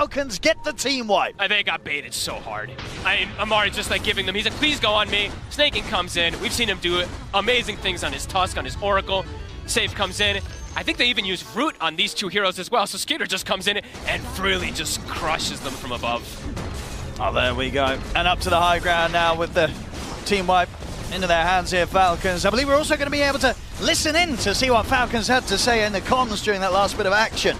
Falcons get the team wipe. They got baited so hard. Amari just like giving them, he's like, please go on me. Snaking comes in. We've seen him do amazing things on his Tusk, on his Oracle. Save comes in. I think they even use Root on these two heroes as well. So Skater just comes in and really just crushes them from above. Oh, there we go. And up to the high ground now with the team wipe into their hands here, Falcons. I believe we're also going to be able to listen in to see what Falcons had to say in the comms during that last bit of action.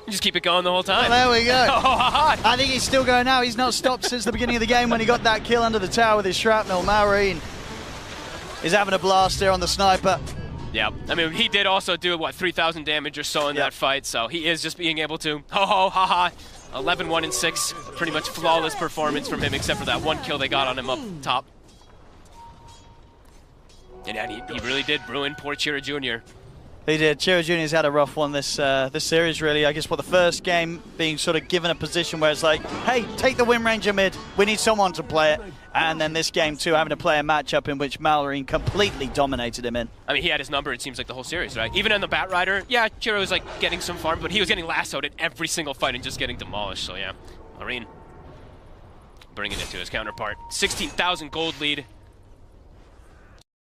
Just keep it going the whole time. Well, there we go. I think he's still going now. He's not stopped since the beginning of the game when he got that kill under the tower with his shrapnel. Malrine is having a blast here on the sniper. Yeah, I mean, he did also do, what, 3,000 damage or so in that fight, so he is just being able to, 11-1 and 6, pretty much flawless performance from him except for that one kill they got on him up top. And he really did ruin poor Chira Jr. He did. Chira Jr.'s had a rough one this series, really. I guess the first game being sort of given a position where it's like, hey, take the Wind Ranger mid. We need someone to play it. And then this game, too, having to play a matchup in which Malrine completely dominated him in. I mean, he had his number, it seems like, the whole series, right? Even in the Bat Rider, yeah, Chira was, like, getting some farm, but he was getting lassoed in every single fight and just getting demolished. So, yeah, Malrine bringing it to his counterpart. 16,000 gold lead.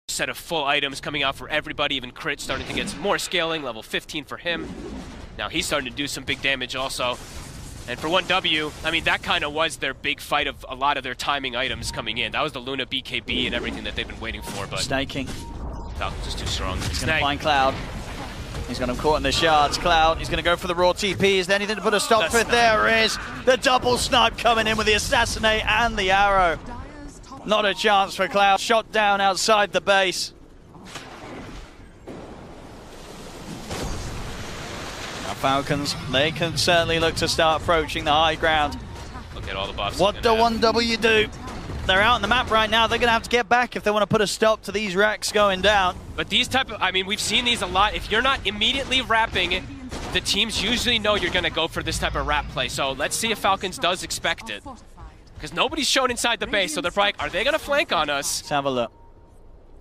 Set of full items coming out for everybody, even Crit starting to get some more scaling, level 15 for him. Now he's starting to do some big damage also. And for 1W, I mean, that kind of was their big fight of a lot of their timing items coming in. That was the Luna BKB and everything that they've been waiting for, but... Snaking. Falcon's just too strong. He's going to find Cloud. He's got him caught in the shards. Cloud, he's going to go for the raw TP. Is there anything to put a stop to it? There is the double snipe coming in with the Assassinate and the arrow. Not a chance for Cloud. Shot down outside the base. Now Falcons, they can certainly look to start approaching the high ground. Look at all the buffs. What do 1W do? They're out on the map right now. They're going to have to get back if they want to put a stop to these racks going down. But these type of, I mean, we've seen these a lot. If you're not immediately wrapping, the teams usually know you're going to go for this type of wrap play. So let's see if Falcons does expect it. Because nobody's shown inside the base, so they're probably, are they going to flank on us? Let's have a look.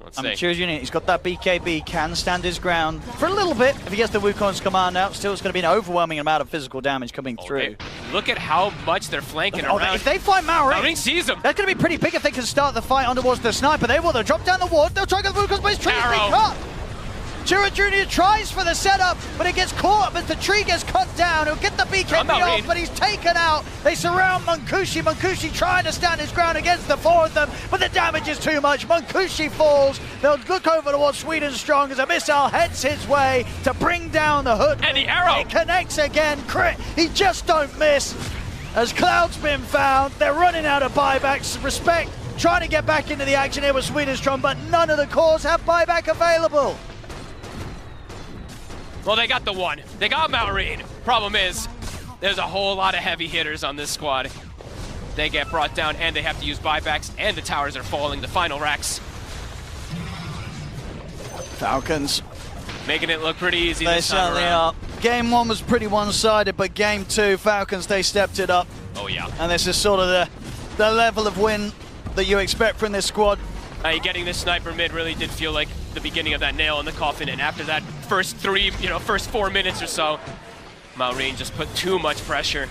Let's see. Chira Jr., he's got that BKB, can stand his ground for a little bit. If he gets the Wukong's command out, still it's going to be an overwhelming amount of physical damage coming through. Look at how much they're flanking around. If they fight Malrine sees him. That's going to be pretty big if they can start the fight on towards the sniper. They will. They'll drop down the ward. They'll try to get the Wukong's, but his tree is being cut. Chira Jr. tries for the setup, but it gets caught as the tree gets cut down. He'll get the BKB off, but he's taken out. They surround Munkushi. Munkushi trying to stand his ground against the four of them, but the damage is too much. Munkushi falls. They'll look over towards Sweden Strong as a missile heads his way to bring down the hood. And the arrow. It connects again. Crit. He just don't miss. As Cloud's been found, they're running out of buybacks. Respect trying to get back into the action here with Sweden Strong, but none of the cores have buyback available. Well, they got the one. They got Malrine. Problem is, there's a whole lot of heavy hitters on this squad. They get brought down, and they have to use buybacks, and the towers are falling. The final racks. Falcons. Making it look pretty easy They this time certainly around. are. Game one was pretty one-sided, but game two, Falcons, they stepped it up. Oh, yeah. And this is sort of the level of win that you expect from this squad. Getting this sniper mid really did feel like the beginning of that nail in the coffin, and after that first 4 minutes or so, Malrine just put too much pressure.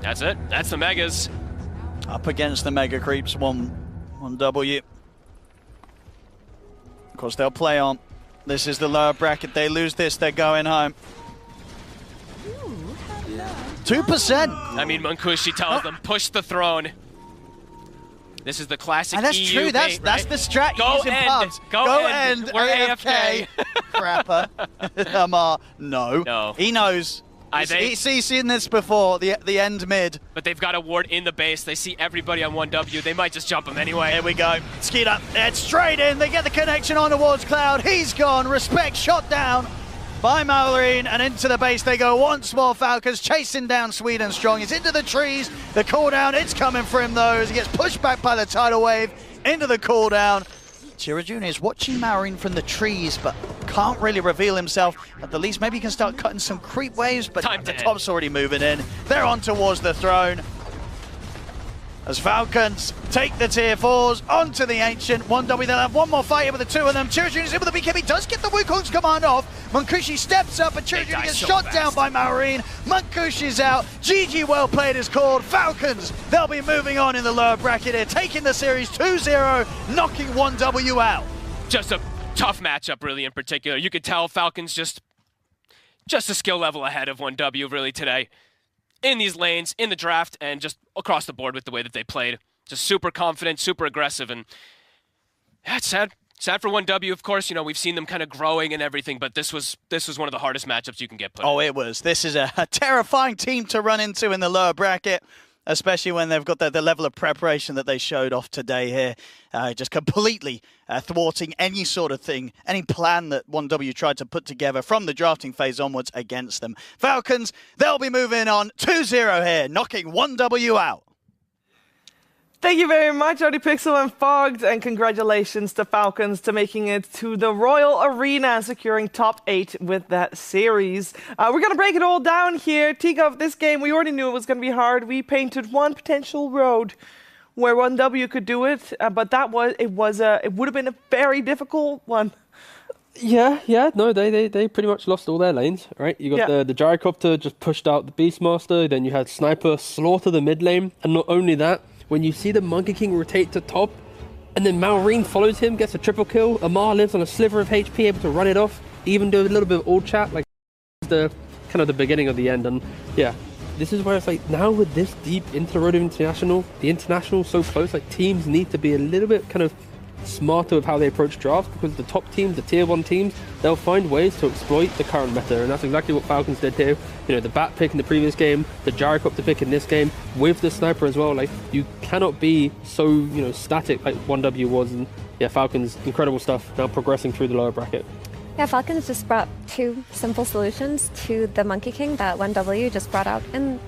That's it. That's the Megas. Up against the Mega Creeps, 1W. Of course, they'll play on. This is the lower bracket. They lose this, they're going home. 2%. I mean, Munkushi tells them, push the throne. This is the classic and that's EU true. bait, That's the strat. Go using end. pubs. Go end. We're AFK. Crapper. Amar, no. He knows. He's seen this before, the end mid. But they've got a ward in the base. They see everybody on 1W. They might just jump him anyway. Here we go. Skeeter, head straight in. They get the connection on towards Cloud. He's gone. Respect shot down. by Marine, and into the base they go once more. Falcons chasing down Sweden Strong. He's into the trees. The cooldown, it's coming for him though, as he gets pushed back by the tidal wave into the cooldown. Chira Jr. is watching Marine from the trees, but can't really reveal himself. At the least, maybe he can start cutting some creep waves, but the top's already moving in. They're on towards the throne. As Falcons take the tier 4s onto the Ancient. 1W, they'll have one more fight here with the two of them. Chira Jr. is in with the BKB, does get the Wukong's command off. Munkushi steps up, and Chira Jr. gets shot down by Marine. Munkushi's out. GG, well played is called. Falcons, they'll be moving on in the lower bracket here, taking the series 2-0, knocking 1W out. Just a tough matchup, really, in particular. You could tell Falcons just a skill level ahead of 1W, really, today. In these lanes, in the draft, and just across the board with the way that they played. Just super confident, super aggressive, and yeah, it's sad. Sad for 1W, of course. You know, we've seen them kind of growing and everything, but this was one of the hardest matchups you can get put in. Oh, it was. This is a terrifying team to run into in the lower bracket, especially when they've got the level of preparation that they showed off today here. Just completely thwarting any sort of thing, any plan that 1W tried to put together from the drafting phase onwards against them. Falcons, they'll be moving on 2-0 here, knocking 1W out. Thank you very much, ODPixel and Fogged, and congratulations to Falcons to making it to the Royal Arena and securing top 8 with that series. We're going to break it all down here. Tigov, this game, we already knew it was going to be hard. We painted one potential road where 1W could do it, but it would have been a very difficult one. Yeah, no, they pretty much lost all their lanes, right? You got the gyrocopter just pushed out the Beastmaster, then you had Sniper slaughter the mid lane, and not only that, when you see the Monkey King rotate to top, and then Malrine follows him, gets a triple kill, Amar lives on a sliver of HP, able to run it off, even do a little bit of ult chat, like the kind of the beginning of the end. And yeah, this is where it's like, now with this deep into the Road of International, the International's so close, like teams need to be a little bit kind of smarter with how they approach drafts, because the top teams, the tier 1 teams, they'll find ways to exploit the current meta, and that's exactly what Falcons did here. You know, the bat pick in the previous game, the gyrocopter pick in this game, with the sniper as well. Like, you cannot be so, you know, static like 1W was. And yeah, Falcons, incredible stuff, now progressing through the lower bracket. Yeah, Falcons just brought 2 simple solutions to the Monkey King that 1W just brought out in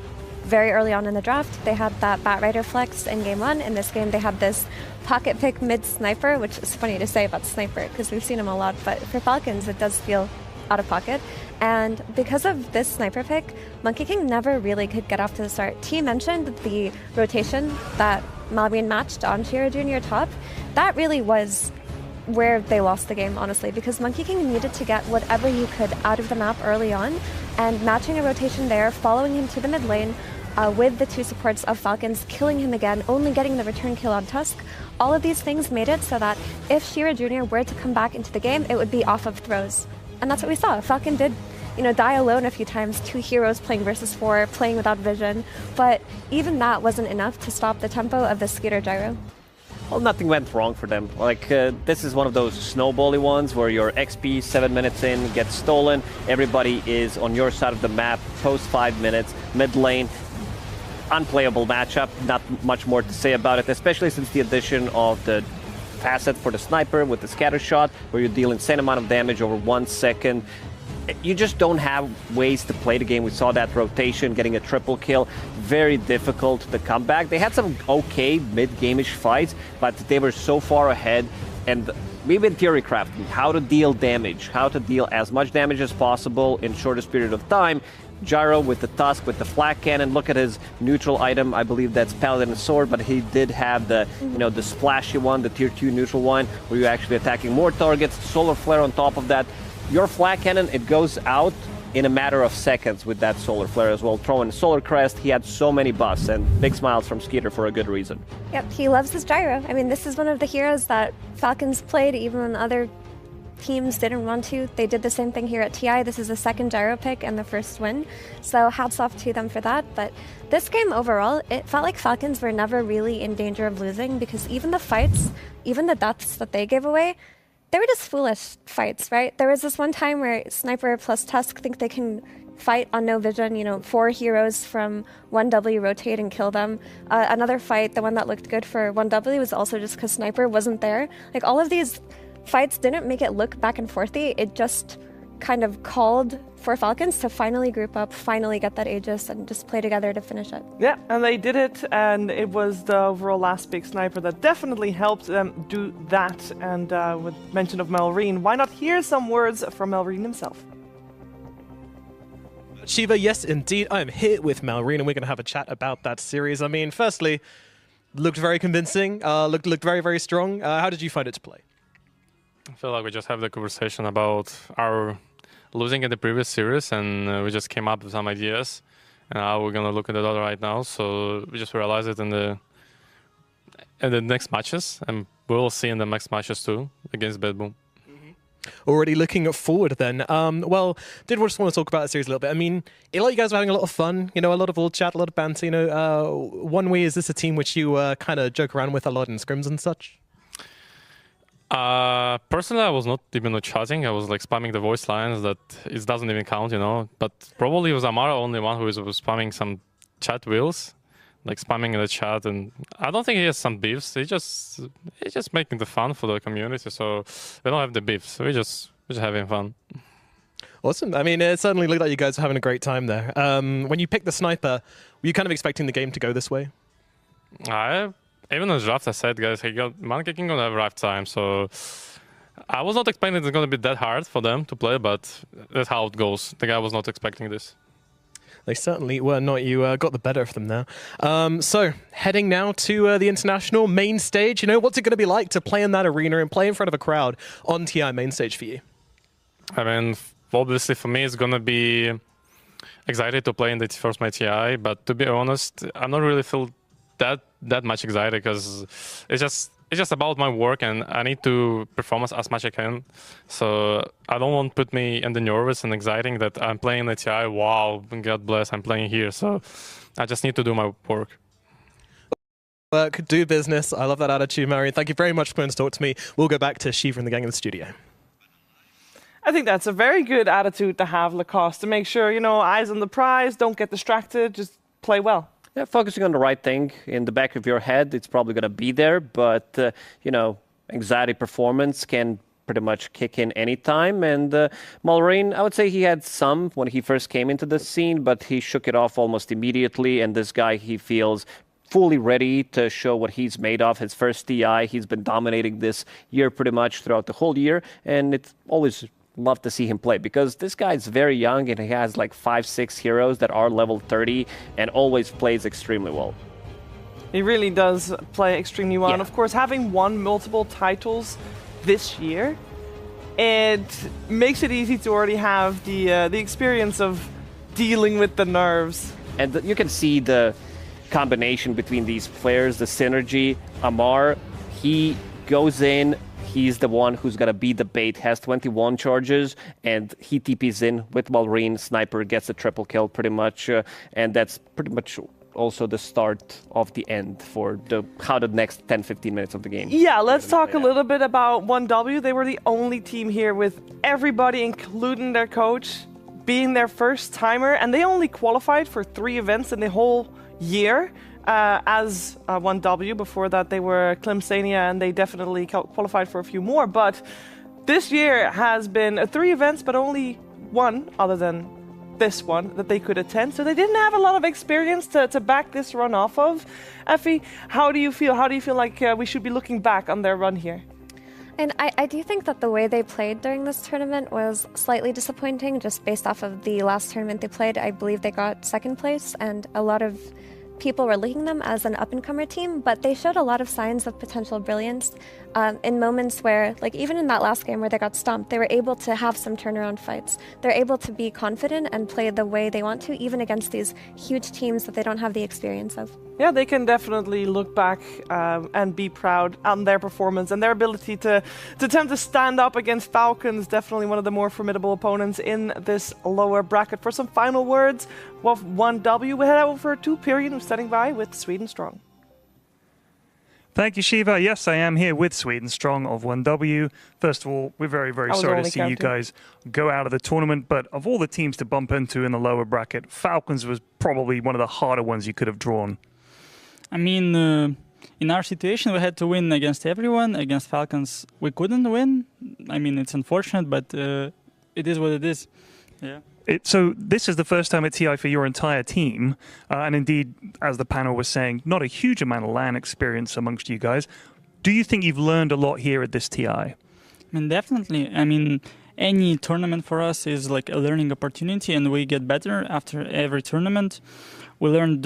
very early on in the draft. They had that Bat Rider flex in game 1. In this game, they had this pocket pick mid sniper, which is funny to say about sniper because we've seen him a lot, but for Falcons, it does feel out of pocket. And because of this sniper pick, Monkey King never really could get off to the start. T mentioned the rotation that Malrine matched on Chira Jr. top. That really was where they lost the game, honestly, because Monkey King needed to get whatever he could out of the map early on, and matching a rotation there, following him to the mid lane, with the 2 supports of Falcons, killing him again, only getting the return kill on Tusk. All of these things made it so that if Chira Jr. were to come back into the game, it would be off of throws. And that's what we saw. Falcon did, you know, die alone a few times, 2 heroes playing versus 4, playing without vision, but even that wasn't enough to stop the tempo of the Skeeter Gyro. Well, nothing went wrong for them. Like, this is one of those snowbally ones where your XP 7 minutes in gets stolen, everybody is on your side of the map, post 5 minutes, mid lane, unplayable matchup, not much more to say about it, especially since the addition of the facet for the sniper with the scatter shot, where you deal insane amount of damage over 1 second. You just don't have ways to play the game. We saw that rotation, getting a triple kill, very difficult to come back. They had some okay mid-game-ish fights, but they were so far ahead, and we've been theory crafting how to deal damage, how to deal as much damage as possible in shortest period of time. Gyro with the Tusk, with the Flak Cannon. Look at his neutral item. I believe that's Paladin Sword, but he did have the, you know, the splashy one, the tier 2 neutral one, where you're actually attacking more targets. Solar Flare on top of that. Your Flak Cannon, it goes out in a matter of seconds with that Solar Flare as well. Throwing Solar Crest, he had so many buffs, and big smiles from Skeeter for a good reason. Yep, he loves his Gyro. I mean, this is one of the heroes that Falcons played even when other teams didn't want to. They did the same thing here at TI. This is the second Gyro pick and the first win, so hats off to them for that. But this game overall, it felt like Falcons were never really in danger of losing, because even the fights, even the deaths that they gave away, they were just foolish fights, right? There was this one time where Sniper plus Tusk think they can fight on no vision, you know, 4 heroes from 1W rotate and kill them. Another fight, the one that looked good for 1W, was also just because Sniper wasn't there. Like, all of these fights didn't make it look back and forthy. It just kind of called for Falcons to finally group up, finally get that Aegis, and just play together to finish it. Yeah, and they did it, and it was the overall last big sniper that definitely helped them do that. And with mention of Malrine, why not hear some words from Malrine himself? Shiva, yes, indeed. I am here with Malrine, and we're going to have a chat about that series. I mean, firstly, looked very convincing, looked very, very strong. How did you find it to play? I feel like we just had the conversation about our losing in the previous series, and we just came up with some ideas. And now we're gonna look at it all right now. So we just realized it in the next matches, and we'll see in the next matches too against Bad Boom. Already looking forward then. Well, did just want to talk about the series a little bit. I mean, it like you guys were having a lot of fun, you know, a lot of old chat, a lot of banter, you know. One way, is this a team which you kind of joke around with a lot in scrims and such? Personally, I was not even chatting. I was like spamming the voice lines that it doesn't even count, you know. But probably was Amara only one who was spamming some chat wheels, like spamming in the chat. And I don't think he has some beefs. He's just making the fun for the community. So we don't have the beefs. We're just having fun. Awesome. I mean, it certainly looked like you guys were having a great time there. When you picked the sniper, were you kind of expecting the game to go this way? Even in the draft, I said, guys, hey, Monkey King gonna have a rough time. So I was not expecting it's gonna be that hard for them to play, but that's how it goes. The guy was not expecting this. They certainly were not. You got the better of them there. So heading now to the international main stage. You know, what's it going to be like to play in that arena and play in front of a crowd on TI main stage for you? I mean, obviously for me, it's gonna be excited to play in the first my TI. But to be honest, I'm not really feel that much excited because it's just about my work and I need to perform as much as I can. So I don't want to put me in the nervous and exciting that I'm playing the TI. Wow, God bless, I'm playing here. So I just need to do my work. Work, do business. I love that attitude, Marion. Thank you very much for coming to talk to me. We'll go back to Shiva and the gang in the studio. I think that's a very good attitude to have, Lacoste, to make sure, you know, eyes on the prize, don't get distracted, just play well. Yeah, focusing on the right thing in the back of your head, it's probably going to be there. But, you know, anxiety performance can pretty much kick in anytime. And Malrine, I would say he had some when he first came into the scene, but he shook it off almost immediately. And this guy, he feels fully ready to show what he's made of. His first TI, he's been dominating this year pretty much throughout the whole year. And it's always love to see him play because this guy's very young and he has like 5-6 heroes that are level 30 and always plays extremely well. He really does play extremely well. Yeah. And of course, having won multiple titles this year, it makes it easy to already have the experience of dealing with the nerves. And you can see the combination between these players, the synergy. Amar, he goes in, he's the one who's going to be the bait, has 21 charges, and he TPs in with Malrine. Sniper gets a triple kill pretty much, and that's pretty much also the start of the end for how the next 10-15 minutes of the game. Yeah, let's talk a little bit about 1W. They were the only team here with everybody, including their coach, being their first timer, and they only qualified for 3 events in the whole year. As 1W. Before that, they were Clemsania, and they definitely qualified for a few more. But this year has been 3 events, but only one, other than this one, that they could attend. So they didn't have a lot of experience to back this run off of. Effie, how do you feel? How do you feel like we should be looking back on their run here? And I do think that the way they played during this tournament was slightly disappointing, just based off of the last tournament they played. I believe they got 2nd place, and a lot of people were linking them as an up-and-comer team, but they showed a lot of signs of potential brilliance in moments where, like even in that last game where they got stomped, they were able to have some turnaround fights. They're able to be confident and play the way they want to, even against these huge teams that they don't have the experience of. Yeah, they can definitely look back and be proud on their performance and their ability to attempt to stand up against Falcons. Definitely one of the more formidable opponents in this lower bracket. For some final words of 1W, we head over to Pyrian, who's standing by with Sweden Strong. Thank you, Shiva. Yes, I am here with Sweden Strong of 1W. First of all, we're very, very sorry to see you guys go out of the tournament. But of all the teams to bump into in the lower bracket, Falcons was probably one of the harder ones you could have drawn. I mean, in our situation, we had to win against everyone. Against Falcons, we couldn't win. I mean, it's unfortunate, but it is what it is. Yeah. So this is the first time at TI for your entire team, and indeed, as the panel was saying, not a huge amount of LAN experience amongst you guys. Do you think you've learned a lot here at this TI? I mean, definitely. I mean, any tournament for us is like a learning opportunity, and we get better after every tournament. We learned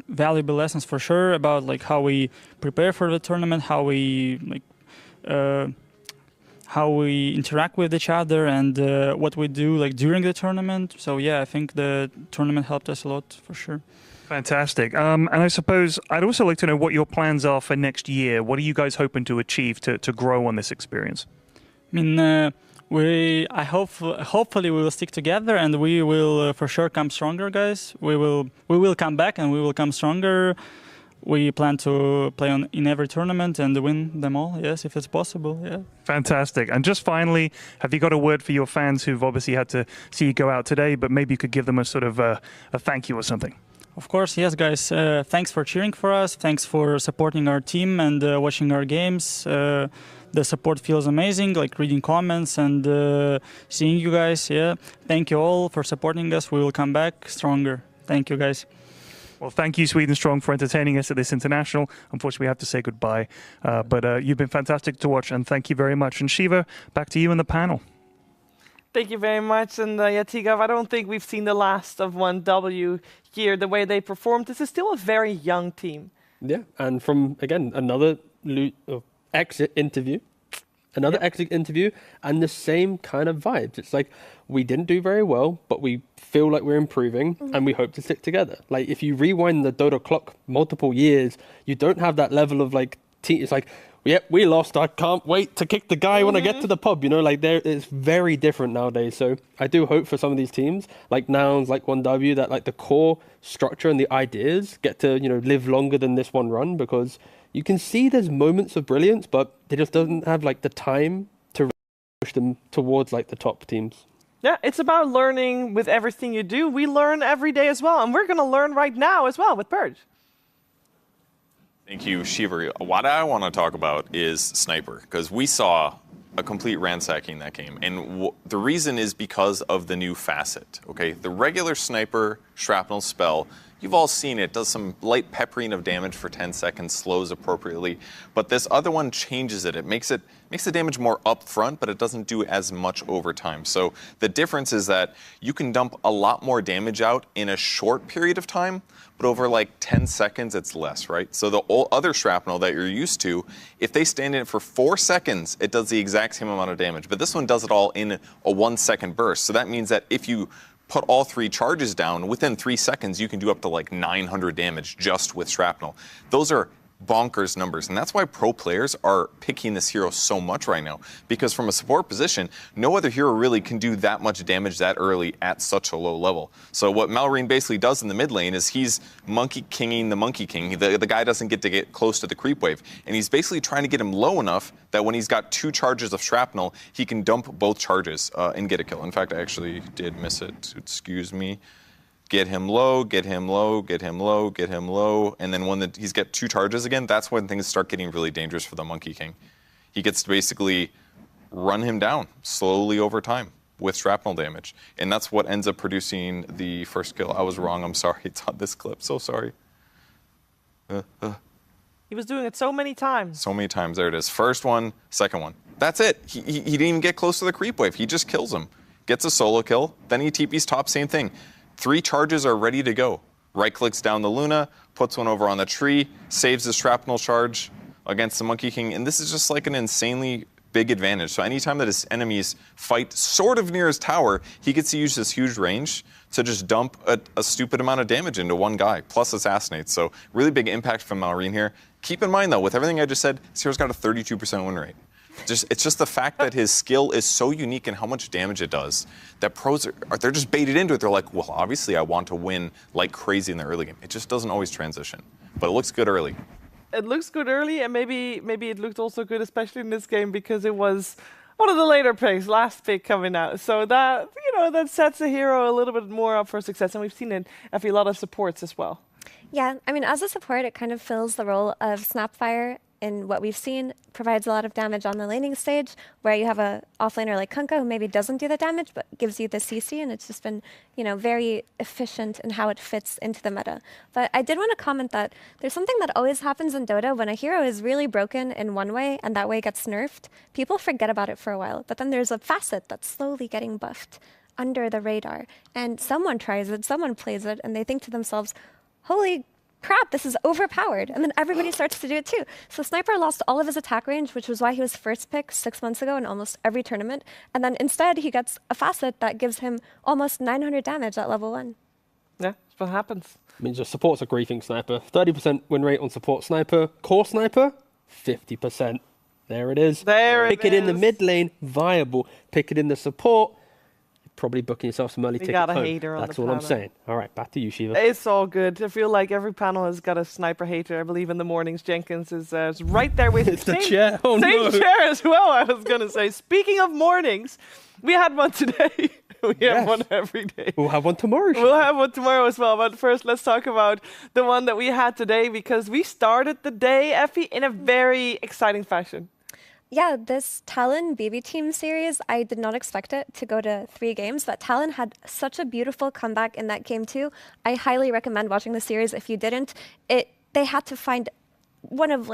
valuable lessons for sure about like how we prepare for the tournament, how we interact with each other, and what we do like during the tournament. So yeah, I think the tournament helped us a lot for sure. Fantastic. And I suppose I'd also like to know what your plans are for next year. What are you guys hoping to achieve to grow on this experience? I mean, hopefully we will stick together, and we will for sure come stronger, guys. We will come back, and we will come stronger. We plan to play in every tournament and win them all, yes, if it's possible, yeah. Fantastic. And just finally, have you got a word for your fans who've obviously had to see you go out today, but maybe you could give them a sort of a thank you or something? Of course, yes, guys. Thanks for cheering for us. Thanks for supporting our team and watching our games. The support feels amazing, like reading comments and seeing you guys, yeah. Thank you all for supporting us. We will come back stronger. Thank you, guys. Well, thank you, Sweden Strong, for entertaining us at this international. Unfortunately, we have to say goodbye. But you've been fantastic to watch, and thank you very much. And Shiva, back to you in the panel. Thank you very much. And Tigov, I don't think we've seen the last of 1W here, the way they performed. This is still a very young team. Yeah, and from, again, another exit interview. Exit interview, and the same kind of vibes. It's like, we didn't do very well, but we feel like we're improving, and we hope to stick together. Like, if you rewind the Dota clock multiple years, you don't have that level of, like, it's like, yep, we lost, I can't wait to kick the guy when I get to the pub, you know, like, it's very different nowadays. So I do hope for some of these teams, like Nouns, like 1W, that, like, the core structure and the ideas get to, you know, live longer than this one run, because you can see there's moments of brilliance, but they just doesn't have like the time to push them towards like the top teams. Yeah, it's about learning with everything you do. We learn every day as well, and we're going to learn right now as well with Purge. Thank you, Shiva. What I want to talk about is Sniper, because we saw a complete ransacking that game. And the reason is because of the new facet, okay? The regular Sniper Shrapnel spell, you've all seen it, does some light peppering of damage for 10 seconds, slows appropriately. But this other one changes it. It makes the damage more upfront, but it doesn't do as much over time. So the difference is that you can dump a lot more damage out in a short period of time, but over like 10 seconds, it's less, right? So the other Shrapnel that you're used to, if they stand in it for 4 seconds, it does the exact same amount of damage. But this one does it all in a 1 second burst. So that means that if you put all 3 charges down, within 3 seconds, you can do up to like 900 damage just with Shrapnel. Those are bonkers numbers, and that's why pro players are picking this hero so much right now, because from a support position, no other hero really can do that much damage that early at such a low level. So what Malrine basically does in the mid lane is he's monkey kinging the monkey king. The guy doesn't get to get close to the creep wave, and he's basically trying to get him low enough that when he's got 2 charges of Shrapnel, he can dump both charges and get a kill. In fact, I actually did miss it, excuse me. Get him low, get him low, get him low, get him low, and then when he's got 2 charges again, that's when things start getting really dangerous for the Monkey King. He gets to basically run him down slowly over time with shrapnel damage, and that's what ends up producing the first kill. I was wrong, I'm sorry, it's on this clip, so sorry. He was doing it so many times. So many times, there it is. First one, second one. That's it, he didn't even get close to the creep wave, he just kills him. Gets a solo kill, then he TP's top, same thing. 3 charges are ready to go. Right-clicks down the Luna, puts one over on the tree, saves the shrapnel charge against the Monkey King, and this is just like an insanely big advantage. So anytime that his enemies fight sort of near his tower, he gets to use this huge range to just dump a stupid amount of damage into one guy, plus assassinates. So really big impact from Malrine here. Keep in mind, though, with everything I just said, this hero's got a 32% win rate. It's just the fact that his skill is so unique and how much damage it does that pros they're just baited into it. They're like, well, obviously I want to win like crazy in the early game. It just doesn't always transition, but it looks good early. It looks good early, and maybe it looked also good, especially in this game, because it was one of the later picks, last pick coming out. So that that sets a hero a little bit more up for success, and we've seen it a lot of supports as well. Yeah, I mean, as a support, it kind of fills the role of Snapfire in what we've seen, provides a lot of damage on the laning stage, where you have a offlaner like Kunkka who maybe doesn't do the damage, but gives you the CC, and it's just been, very efficient in how it fits into the meta. But I did want to comment that there's something that always happens in Dota when a hero is really broken in one way, and that way gets nerfed. People forget about it for a while, but then there's a facet that's slowly getting buffed under the radar, and someone tries it, someone plays it, and they think to themselves, holy crap, this is overpowered. And then everybody starts to do it too. So Sniper lost all of his attack range, which was why he was first pick 6 months ago in almost every tournament. And then instead he gets a facet that gives him almost 900 damage at level 1. Yeah, that's what happens. I mean, just support's a griefing Sniper. 30% win rate on support Sniper. Core Sniper, 50%. There it is. Pick it in the mid lane, viable. Pick it in the support, probably booking yourself some early tickets home. Hater on That's the all panel. I'm saying. All right, back to you, Shiva. It's all good. I feel like every panel has got a Sniper hater. I believe in the mornings, Jenkins is right there with it's the chair. Oh, same no. chair as well, I was going to say. Speaking of mornings, we had one today. We have one every day. We'll have one tomorrow. We'll have one tomorrow as well. But first, let's talk about the one that we had today, because we started the day, Effie, in a very exciting fashion. Yeah, this Talon BB Team series, I did not expect it to go to 3 games, but Talon had such a beautiful comeback in that game too. I highly recommend watching the series if you didn't. They had to find one of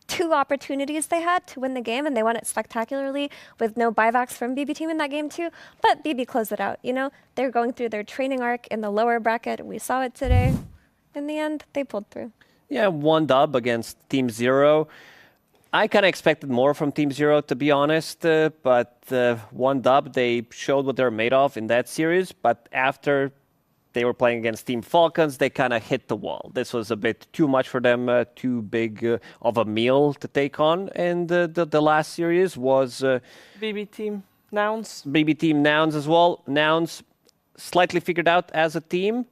2 opportunities they had to win the game, and they won it spectacularly with no buybacks from BB Team in that game too. But BB closed it out. They're going through their training arc in the lower bracket. We saw it today. In the end, they pulled through. Yeah, 1 dub against Team Zero. I kind of expected more from Team Zero, to be honest, but 1 dub, they showed what they're made of in that series, but after they were playing against Team Falcons, they kind of hit the wall. This was a bit too much for them, too big of a meal to take on, and the last series was... BB Team Nouns. BB Team Nouns as well. Nouns slightly figured out as a team.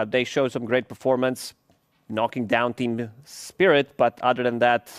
They showed some great performance, knocking down Team Spirit, but other than that,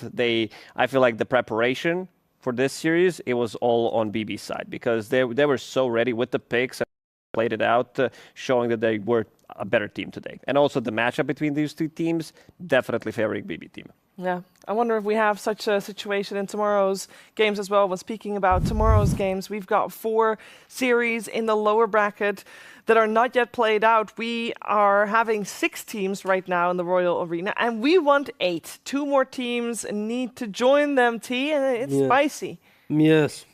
I feel like the preparation for this series, it was all on BB's side, because they were so ready with the picks and played it out, showing that they were a better team today. And also the matchup between these 2 teams, definitely favoring BB Team. Yeah, I wonder if we have such a situation in tomorrow's games as well. When speaking about tomorrow's games, we've got 4 series in the lower bracket that are not yet played out. We are having 6 teams right now in the Royal Arena, and we want 8. 2 more teams need to join them, T, and it's spicy. Yes.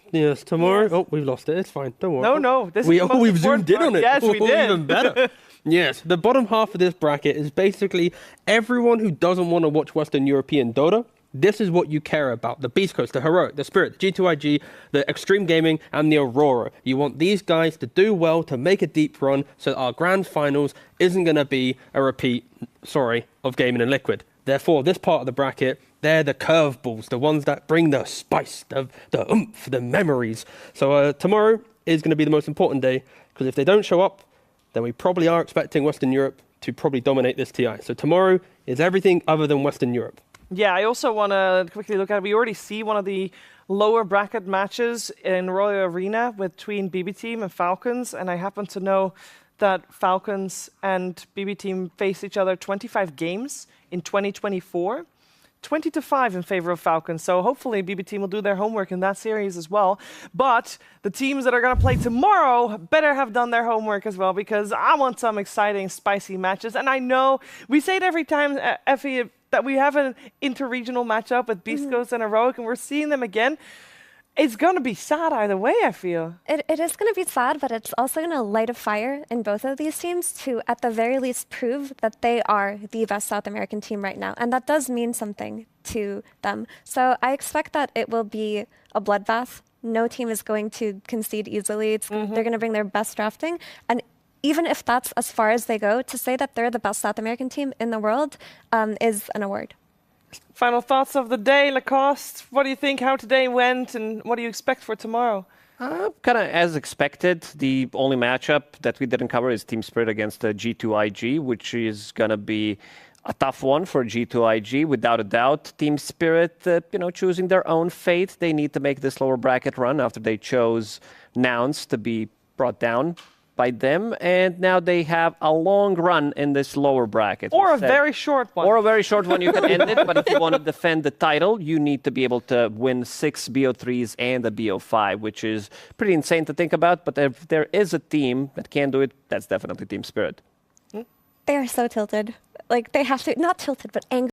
Tomorrow. Yes. Oh, we've lost it. It's fine. Don't worry. No. We've zoomed in on it. Yes, we did. Even better. Yes, the bottom half of this bracket is basically everyone who doesn't want to watch Western European Dota. This is what you care about. The Beast Coast, the Heroic, the Spirit, the G2IG, the Extreme Gaming, and the Aurora. You want these guys to do well, to make a deep run, so that our grand finals isn't going to be a repeat, of Gaming and Liquid. Therefore, this part of the bracket, they're the curveballs, the ones that bring the spice, the oomph, the memories. So tomorrow is going to be the most important day, because if they don't show up, then we probably are expecting Western Europe to probably dominate this TI. So tomorrow is everything other than Western Europe. Yeah, I also want to quickly look at it. We already see one of the lower bracket matches in Royal Arena between BB Team and Falcons, and I happen to know that Falcons and BB Team face each other 25 games in 2024. 20-5 in favor of Falcons, so hopefully BB Team will do their homework in that series as well. But the teams that are going to play tomorrow better have done their homework as well, because I want some exciting, spicy matches. And I know we say it every time, Effie, that we have an interregional matchup with Beast Coast and Heroic, and we're seeing them again. It's going to be sad either way, I feel. It is going to be sad, but it's also going to light a fire in both of these teams to, at the very least, prove that they are the best South American team right now. And that does mean something to them. So I expect that it will be a bloodbath. No team is going to concede easily. They're going to bring their best drafting. And even if that's as far as they go, to say that they're the best South American team in the world is an award. Final thoughts of the day, Lacoste. What do you think how today went, and what do you expect for tomorrow? Kind of as expected. The only matchup that we didn't cover is Team Spirit against G2IG, which is going to be a tough one for G2IG, without a doubt. Team Spirit, choosing their own fate. They need to make this lower bracket run after they chose Nouns to be brought down by them, and now they have a long run in this lower bracket. Or a very short one. Or a very short one, you can end it, but if you want to defend the title, you need to be able to win 6 BO3s and a BO5, which is pretty insane to think about, but if there is a team that can do it, that's definitely Team Spirit. They are so tilted. Like, they have to, not tilted, but angry.